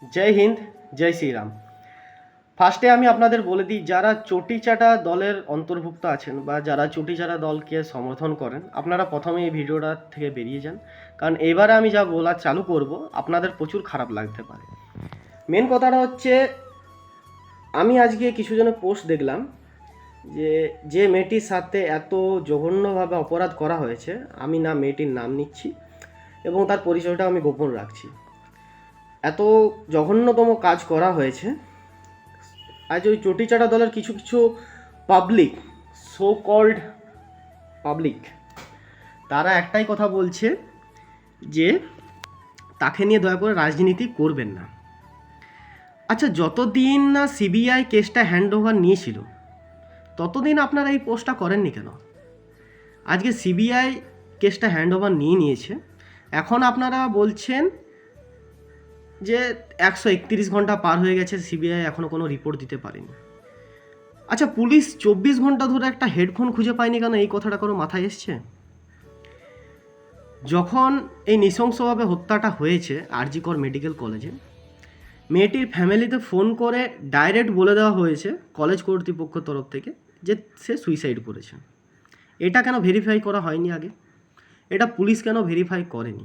জয় হিন্দ, জয় শ্রীরাম। ফার্স্টে আমি আপনাদের বলে দিই, যারা চটিচাটা দলের অন্তর্ভুক্ত আছেন বা যারা চটিচাটা দলকে সমর্থন করেন, আপনারা প্রথমে এই ভিডিওটা থেকে বেরিয়ে যান। কারণ এবারে আমি যা বলা চালু করব আপনাদের প্রচুর খারাপ লাগতে পারে। মেন কথাটা হচ্ছে, আমি আজকে কিছু জনের পোস্ট দেখলাম যে মেয়েটির সাথে এত জঘন্যভাবে অপরাধ করা হয়েছে। আমি না মেয়েটির নাম নিচ্ছি এবং তার পরিচয়টা আমি গোপন রাখছি। এত জঘন্যতম কাজ করা হয়েছে। আজ ওই চটিচাটা দলের কিছু কিছু পাবলিক, সো কল্ড পাবলিক, তারা একটাই কথা বলছে যে তাকে নিয়ে দয়া করে রাজনীতি করবেন না। আচ্ছা, যতদিন না সিবিআই কেসটা হ্যান্ড ওভার নিয়েছিল ততদিন আপনারা এই পোস্টটা করেননি কেন? আজকে সিবিআই কেসটা হ্যান্ড ওভার নিয়েছে, এখন আপনারা বলছেন যে 131 ঘন্টা পার হয়ে গেছে, সিবিআই এখনও কোনো রিপোর্ট দিতে পারেনি। আচ্ছা, পুলিশ 24 ঘন্টা ধরে একটা হেডফোন খুঁজে পায়নি কেন? এই কথাটা কোনো মাথায় এসছে? যখন এই নৃশংসভাবে হত্যাটা হয়েছে আরজিকর মেডিকেল কলেজে, মেয়েটির ফ্যামিলিতে ফোন করে ডাইরেক্ট বলে দেওয়া হয়েছে কলেজ কর্তৃপক্ষের তরফ থেকে যে সে সুইসাইড করেছে। এটা কেন ভেরিফাই করা হয়নি আগে? এটা পুলিশ কেন ভেরিফাই করেনি?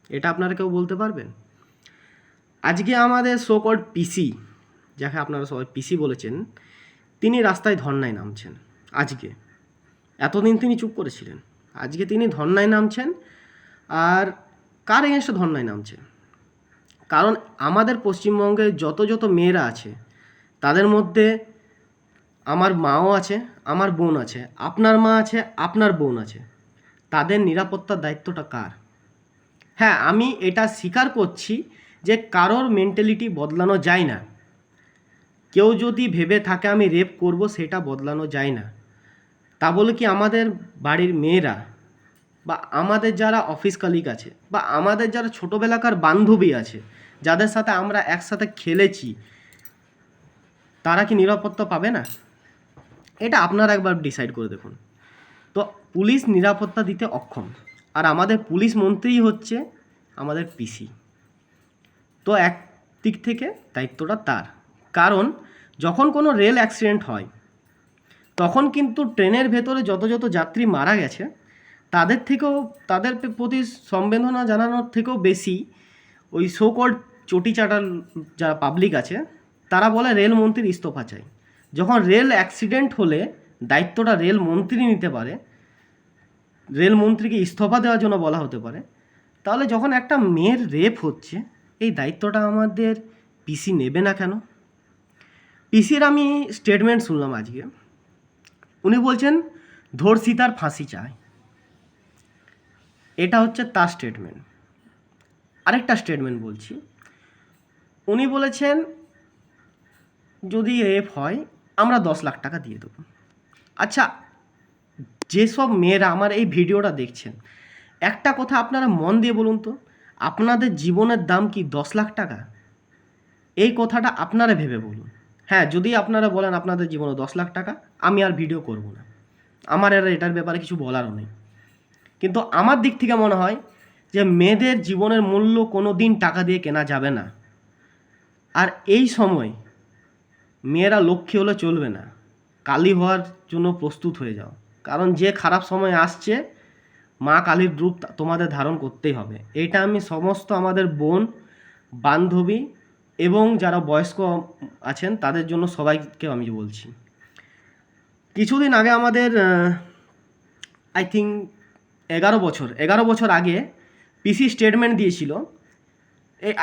এটা আপনারা কেউ বলতে পারবেন? আজকে আমাদের সো কল্ড পিসি, যাকে আপনারা সবাই পিসি বলেছেন, তিনি রাস্তায় ধর্নায় নামছেন। আজকে, এতদিন তিনি চুপ করেছিলেন, আজকে তিনি ধর্নায় নামছেন। আর কার এগেনস্টে ধর্নায় নামছেন? কারণ আমাদের পশ্চিমবঙ্গে যত যত মেয়েরা আছে তাদের মধ্যে আমার মাও আছে, আমার বোন আছে, আপনার মা আছে, আপনার বোন আছে। তাদের নিরাপত্তার দায়িত্বটা কার? হ্যাঁ, আমি এটা স্বীকার করছি যে কারোর মেন্টালিটি বদলানো যায় না। কেউ যদি ভেবে থাকে আমি রেপ করব, সেটা বদলানো যায় না। তা বলে কি আমাদের বাড়ির মেয়েরা বা আমাদের যারা অফিস কালিগ আছে বা আমাদের যারা ছোটোবেলাকার বান্ধবী আছে, যাদের সাথে আমরা একসাথে খেলেছি, তারা কি নিরাপত্তা পাবে না? এটা আপনারা একবার ডিসাইড করে দেখুন। তো পুলিশ নিরাপত্তা দিতে অক্ষম, আর আমাদের পুলিশ মন্ত্রী হচ্ছে আমাদের পিসি। তো এক দিক থেকে দায়িত্বটা তার। কারণ যখন কোনো রেল অ্যাক্সিডেন্ট হয় তখন কিন্তু ট্রেনের ভেতরে যত যত যাত্রী মারা গেছে তাদের প্রতি সংবেদনা জানানোর থেকেও বেশি ওই সো কল্ড চটিচাটার যারা পাবলিক আছে তারা বলে রেলমন্ত্রীর ইস্তফা চাই। যখন রেল অ্যাক্সিডেন্ট হলে দায়িত্বটা রেলমন্ত্রী নিতে পারে, রেলমন্ত্রীকে ইস্তফা দেওয়ার জন্য বলা হতে পারে, তাহলে যখন একটা মেয়ের রেপ হচ্ছে এই দায়িত্বটা আমাদের পিসি নেবে না কেন? পিসির আমি স্টেটমেন্ট শুনলাম আজকে, উনি বলছেন ধর্ষিতার ফাঁসি চায়। এটা হচ্ছে তার স্টেটমেন্ট। আরেকটা স্টেটমেন্ট বলছি, উনি বলেছেন যদি রেপ হয় আমরা 10 লাখ টাকা দিয়ে দেবো। আচ্ছা, যেসব মেয়েরা আমার এই ভিডিওটা দেখছেন, একটা কথা আপনারা মন দিয়ে বলুন তো, আপনাদের জীবনের দাম কি 10 লাখ টাকা? এই কথাটা আপনারা ভেবে বলুন। হ্যাঁ, যদি আপনারা বলেন আপনাদের জীবনে 10 লাখ টাকা, আমি আর ভিডিও করব না, আমার আর এটার ব্যাপারে কিছু বলারও নেই। কিন্তু আমার দিক থেকে মনে হয় যে মেয়েদের জীবনের মূল্য কোনো দিন টাকা দিয়ে কেনা যাবে না। আর এই সময় মেয়েরা লক্ষ্মী হলে চলবে না, কালী হওয়ার জন্য প্রস্তুত হয়ে যাও। কারণ যে খারাপ সময় আসছে, মা কালীর রূপ তোমাদের ধারণ করতেই হবে। এটা আমি সমস্ত আমাদের বোন, বান্ধবী এবং যারা বয়স্ক আছেন তাদের জন্য সবাইকে আমি বলছি। কিছুদিন আগে আমাদের আই থিঙ্ক 11 বছর আগে পিসি স্টেটমেন্ট দিয়েছিল।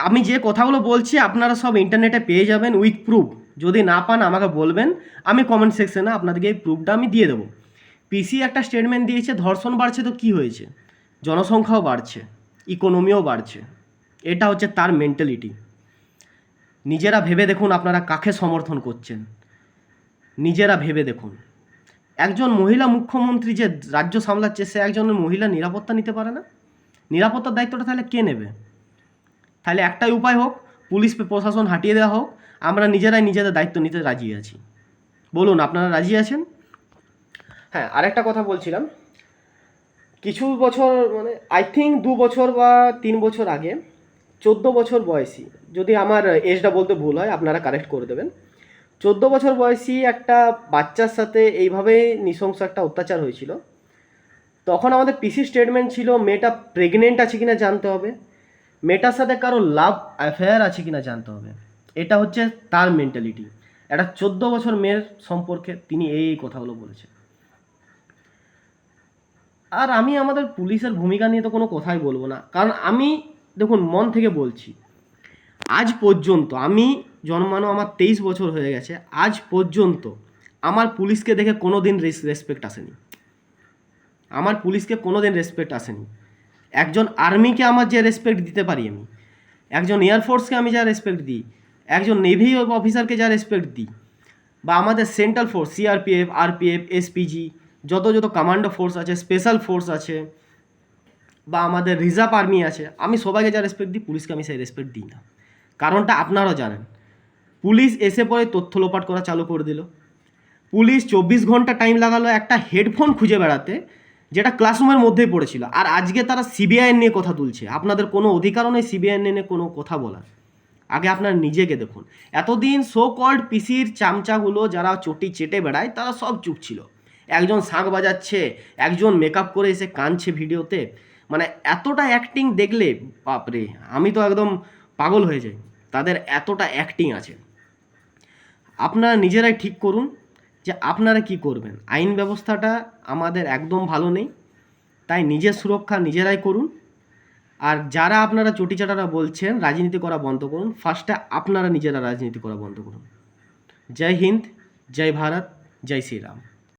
আমি যে কথাগুলো বলছি আপনারা সব ইন্টারনেটে পেয়ে যাবেন উইথ প্রুফ। যদি না পান আমাকে বলবেন, আমি কমেন্ট সেকশনে আপনাদেরকে এই প্রুফটা আমি দিয়ে দেবো। পিসি একটা স্টেটমেন্ট দিয়েছে, ধর্ষণ বাড়ছে তো কি হয়েছে, জনসংখ্যাও বাড়ছে, ইকোনমিও বাড়ছে। এটা হচ্ছে তার মেন্টালিটি। নিজেরা ভেবে দেখুন আপনারা কাকে সমর্থন করছেন, নিজেরা ভেবে দেখুন। একজন মহিলা মুখ্যমন্ত্রী যে রাজ্য সামলাচ্ছে, সে একজন মহিলা নিরাপত্তা নিতে পারে না? নিরাপত্তার দায়িত্বটা তাহলে কে নেবে? তাহলে একটাই উপায় হোক, পুলিশ প্রশাসন হাঁটিয়ে দেওয়া হোক, আমরা নিজেরাই নিজেদের দায়িত্ব নিতে রাজি আছি। বলুন, আপনারা রাজি আছেন? হ্যাঁ, আরেকটা কথা বলছিলাম, কিছু বছর মানে আই থিঙ্ক 2 বছর বা 3 বছর আগে 14 বছর বয়সী, যদি আমার এজটা বলতে ভুল হয় আপনারা কারেক্ট করে দেবেন, 14 বছর বয়সী একটা বাচ্চার সাথে এইভাবে নৃশংস একটা অত্যাচার হয়েছিল। তখন আমাদের পিসি স্টেটমেন্ট ছিল মেয়েটা প্রেগনেন্ট আছে কিনা জানতে হবে, মেয়েটার সাথে কারো লাভ অ্যাফেয়ার আছে কিনা জানতে হবে। এটা হচ্ছে তার মেন্টালিটি। একটা 14 বছর মেয়ের সম্পর্কে তিনি এই কথাগুলো বলেছেন। আর আমি আমাদের পুলিশের ভূমিকা নিয়ে তো কোনো কথাই বলবো না, কারণ আমি দেখুন মন থেকে বলছি, আজ পর্যন্ত আমি জন্মানো আমার 23 বছর হয়ে গেছে, আজ পর্যন্ত আমার পুলিশকে দেখে কোনো দিন রেসপেক্ট আসেনি, আমার পুলিশকে কোনো দিন রেসপেক্ট আসেনি। একজন আর্মিকে আমার যে রেসপেক্ট দিতে পারি আমি, একজন এয়ারফোর্সকে আমি যা রেসপেক্ট দিই, একজন নেভি অফিসারকে যা রেসপেক্ট দিই, বা আমাদের central force CRPF, RPF, SPG, যত কমান্ডো ফোর্স আছে, স্পেশাল ফোর্স আছে, বা আমাদের রিজার্ভ আর্মি আছে, আমি সবাইকে যা রেসপেক্ট দিই, পুলিশকে আমি সেই রেসপেক্ট দিই না। কারণটা আপনারাও জানেন, পুলিশ এসে পরে তথ্য লোপাট করা চালু করে দিল। পুলিশ 24 ঘন্টা টাইম লাগালো একটা হেডফোন খুঁজে বেড়াতে, যেটা ক্লাসরুমের মধ্যেই পড়েছিল। আর আজকে তারা সিবিআই নিয়ে কথা তুলছে। আপনাদের কোনো অধিকারও নেই সিবিআই নিয়ে কোনো কথা বলার। আগে আপনার নিজেকে দেখুন। এতদিন সো কল্ড পিসির চামচাগুলো যারা চটি চেটে বেড়ায় তারা সব চুপ ছিল। একজন শাঁখ বাজাচ্ছে, একজন মেকআপ করে এসে কাঁদছে ভিডিওতে, মানে এতটা অ্যাক্টিং দেখলে বাপরে, আমি তো একদম পাগল হয়ে যাই। তাদের এতটা অ্যাক্টিং আছে। আপনারা নিজেরাই ঠিক করুন যে আপনারা কি করবেন। আইন ব্যবস্থাটা আমাদের একদম ভালো নেই, তাই নিজের সুরক্ষা নিজেরাই করুন। আর যারা আপনারা চটিচাটারা বলছেন রাজনীতি করা বন্ধ করুন, ফার্স্টে আপনারা নিজেরা রাজনীতি করা বন্ধ করুন। জয় হিন্দ, জয় ভারত, জয় শ্রীরাম।